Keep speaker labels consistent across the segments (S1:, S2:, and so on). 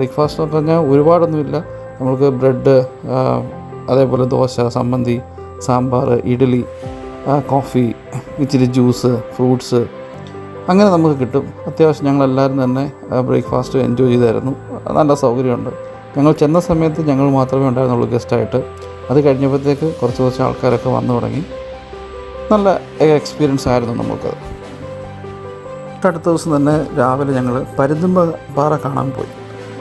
S1: Breakfast എന്ന് പറഞ്ഞാൽ ഒരുപാടൊന്നുമില്ല. നമുക്ക് ബ്രെഡ്, അതേപോലെ ദോശ, ചമ്മന്തി, സാമ്പാർ, ഇഡ്ഡലി, കോഫി, ഇച്ചിരി ജ്യൂസ്, ഫ്രൂട്ട്സ്, അങ്ങനെ നമുക്ക് കിട്ടും. അത്യാവശ്യം ഞങ്ങളെല്ലാവരും തന്നെ ബ്രേക്ക്ഫാസ്റ്റ് എൻജോയ് ചെയ്തായിരുന്നു. നല്ല സൗകര്യമുണ്ട്. ഞങ്ങൾ ചെന്ന സമയത്ത് ഞങ്ങൾ മാത്രമേ ഉണ്ടായിരുന്നുള്ളൂ ഗസ്റ്റായിട്ട്. അത് കഴിഞ്ഞപ്പോഴത്തേക്ക് കുറച്ച് ആൾക്കാരൊക്കെ വന്നു തുടങ്ങി. നല്ല എക്സ്പീരിയൻസ് ആയിരുന്നു നമുക്കത്. അടുത്ത ദിവസം തന്നെ രാവിലെ ഞങ്ങൾ പരുന്തുംപാറ കാണാൻ പോയി.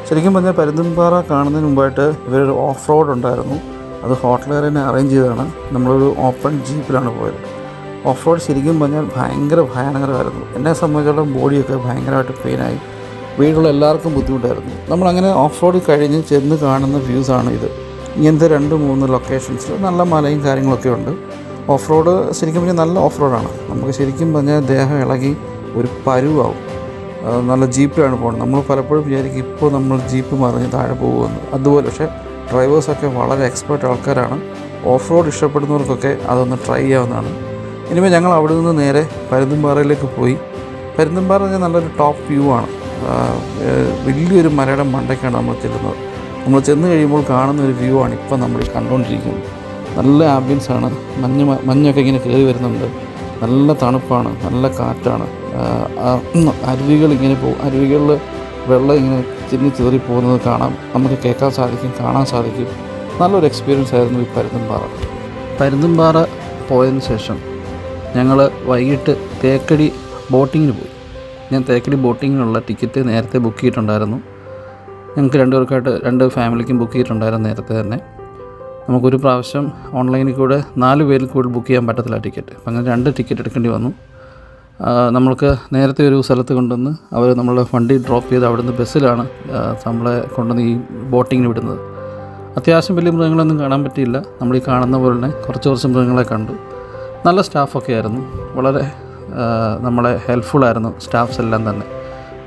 S1: ശരിക്കും പറഞ്ഞാൽ പരുന്തുംപാറ കാണുന്നതിന് മുമ്പായിട്ട് ഇവരൊരു ഓഫ് റോഡ് ഉണ്ടായിരുന്നു. അത് ഹോട്ടലുകാർ തന്നെ അറേഞ്ച് ചെയ്തതാണ്. നമ്മളൊരു ഓപ്പൺ ജീപ്പിലാണ് പോയത്. ഓഫ് റോഡ് ശരിക്കും പറഞ്ഞാൽ ഭയാനകരമായിരുന്നു. എന്നെ സംബന്ധിച്ചിടത്തോളം ബോഡിയൊക്കെ ഭയങ്കരമായിട്ട് പെയിനായി. വീടുള്ള എല്ലാവർക്കും ബുദ്ധിമുട്ടായിരുന്നു. നമ്മളങ്ങനെ ഓഫ് റോഡ് കഴിഞ്ഞ് ചെന്ന് കാണുന്ന വ്യൂസാണ് ഇത്. ഇങ്ങനത്തെ 2-3 ലൊക്കേഷൻസിൽ നല്ല മലയും കാര്യങ്ങളൊക്കെ ഉണ്ട്. ഓഫ് റോഡ് ശരിക്കും പറഞ്ഞാൽ നല്ല ഓഫ് റോഡാണ്. നമുക്ക് ശരിക്കും പറഞ്ഞാൽ ദേഹം ഇളകി ഒരു പരുവാവും. നല്ല ജീപ്പിലാണ് പോകുന്നത്. നമ്മൾ പലപ്പോഴും വിചാരിക്കും ഇപ്പോൾ നമ്മൾ ജീപ്പ് മറിഞ്ഞ് താഴെ പോകുമെന്ന്. അതുപോലെ പക്ഷേ ഡ്രൈവേഴ്സൊക്കെ വളരെ എക്സ്പേർട്ട് ആൾക്കാരാണ്. ഓഫ് റോഡ് ഇഷ്ടപ്പെടുന്നവർക്കൊക്കെ അതൊന്ന് ട്രൈ ചെയ്യാവുന്നതാണ്. ഇനിമേൽ ഞങ്ങൾ അവിടെ നിന്ന് നേരെ പരുന്തുംപാറയിലേക്ക് പോയി. പരുന്തുംപാറ പറഞ്ഞാൽ നല്ലൊരു ടോപ്പ് വ്യൂ ആണ്. വലിയൊരു മലയുടെ മണ്ടയ്ക്കാണ് നമ്മൾ ചെല്ലുന്നത്. നമ്മൾ ചെന്ന് കഴിയുമ്പോൾ കാണുന്ന ഒരു വ്യൂ ആണ് ഇപ്പം നമ്മൾ കണ്ടുകൊണ്ടിരിക്കുന്നത്. നല്ല ആംബിയൻസാണ്. മഞ്ഞൊക്കെ ഇങ്ങനെ കയറി വരുന്നുണ്ട്. നല്ല തണുപ്പാണ്, നല്ല കാറ്റാണ്. അരുവികൾ ഇങ്ങനെ പോകും. അരുവികളിൽ വെള്ളം ഇങ്ങനെ ചിന്നി പോകുന്നത് കാണാം, നമുക്ക് കേൾക്കാൻ സാധിക്കും, കാണാൻ സാധിക്കും. നല്ലൊരു എക്സ്പീരിയൻസ് ആയിരുന്നു ഈ പരുന്തുംപാറ പോയതിന് ശേഷം ഞങ്ങൾ വൈകിട്ട് തേക്കടി ബോട്ടിങ്ങിന് പോയി. ഞാൻ തേക്കടി ബോട്ടിങ്ങിനുള്ള ടിക്കറ്റ് നേരത്തെ ബുക്ക് ചെയ്തിട്ടുണ്ടായിരുന്നു. ഞങ്ങൾക്ക് 2 പേർക്കായിട്ട് 2 ഫാമിലിക്കും ബുക്ക് ചെയ്തിട്ടുണ്ടായിരുന്നു നേരത്തെ തന്നെ. നമുക്കൊരു പ്രാവശ്യം ഓൺലൈനിൽ കൂടെ 4 പേരിൽ കൂടുതൽ ബുക്ക് ചെയ്യാൻ പറ്റത്തില്ല ടിക്കറ്റ്. അപ്പം അങ്ങനെ 2 ടിക്കറ്റ് എടുക്കേണ്ടി വന്നു. നമ്മൾക്ക് നേരത്തെ ഒരു സ്ഥലത്ത് കൊണ്ടുവന്ന് അവർ നമ്മളെ വണ്ടി ഡ്രോപ്പ് ചെയ്ത് അവിടുന്ന് ബസ്സിലാണ് നമ്മളെ കൊണ്ടുവന്ന് ഈ ബോട്ടിങ്ങിന് വിടുന്നത്. അത്യാവശ്യം വലിയ മൃഗങ്ങളൊന്നും കാണാൻ പറ്റിയില്ല. നമ്മൾ ഈ കാണുന്ന പോലെ തന്നെ കുറച്ച് മൃഗങ്ങളെ കണ്ടു. നല്ല സ്റ്റാഫൊക്കെ ആയിരുന്നു. വളരെ നമ്മളെ ഹെൽപ്ഫുള്ളായിരുന്നു സ്റ്റാഫ്സ് എല്ലാം തന്നെ.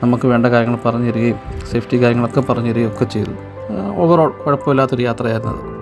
S1: നമുക്ക് വേണ്ട കാര്യങ്ങൾ പറഞ്ഞു തരികയും സേഫ്റ്റി കാര്യങ്ങളൊക്കെ പറഞ്ഞു തരികയും ഒക്കെ ചെയ്തു. ഓവറോൾ കുഴപ്പമില്ലാത്തൊരു യാത്രയായിരുന്നു അത്.